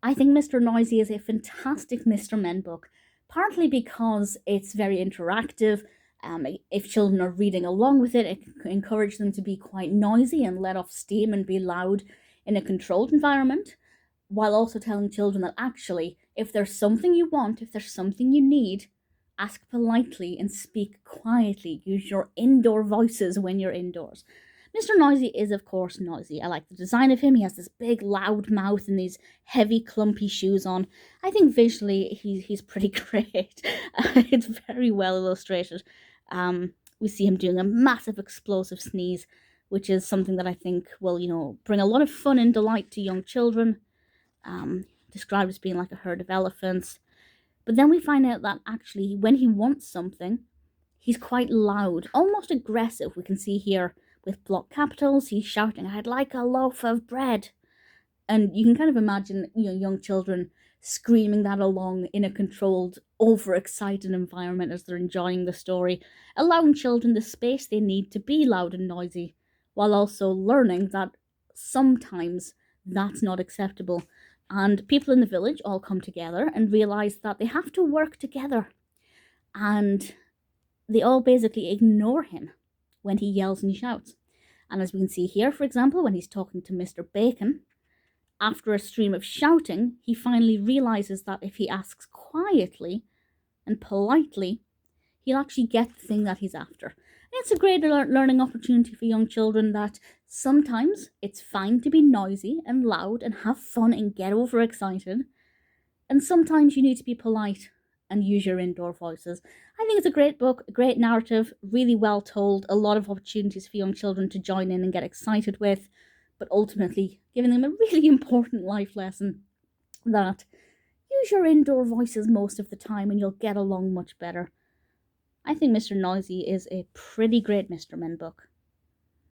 I think Mr. Noisy is a fantastic Mr. Men book, partly because it's very interactive. If children are reading along with it, it can encourage them to be quite noisy and let off steam and be loud in a controlled environment, while also telling children that actually, if there's something you want, if there's something you need, ask politely and speak quietly. Use your indoor voices when you're indoors. Mr. Noisy is, of course, noisy. I like the design of him. He has this big, loud mouth and these heavy, clumpy shoes on. I think visually he's pretty great. It's very well illustrated. We see him doing a massive, explosive sneeze, which is something that I think will, bring a lot of fun and delight to young children. Described as being like a herd of elephants. But then we find out that actually, when he wants something, he's quite loud, almost aggressive. We can see here with block capitals, he's shouting, "I'd like a loaf of bread." And you can kind of imagine, young children screaming that along in a controlled, overexcited environment as they're enjoying the story, allowing children the space they need to be loud and noisy, while also learning that sometimes that's not acceptable. And people in the village all come together and realize that they have to work together. And they all basically ignore him when he yells and shouts. And as we can see here, for example, when he's talking to Mr. Bacon, after a stream of shouting, he finally realizes that if he asks quietly and politely, he'll actually get the thing that he's after. And it's a great learning opportunity for young children that sometimes it's fine to be noisy and loud and have fun and get overexcited. And sometimes you need to be polite and use your indoor voices. I think it's a great book, a great narrative, really well told, a lot of opportunities for young children to join in and get excited with, but ultimately giving them a really important life lesson that use your indoor voices most of the time and you'll get along much better. I think Mr. Noisy is a pretty great Mr. Men book.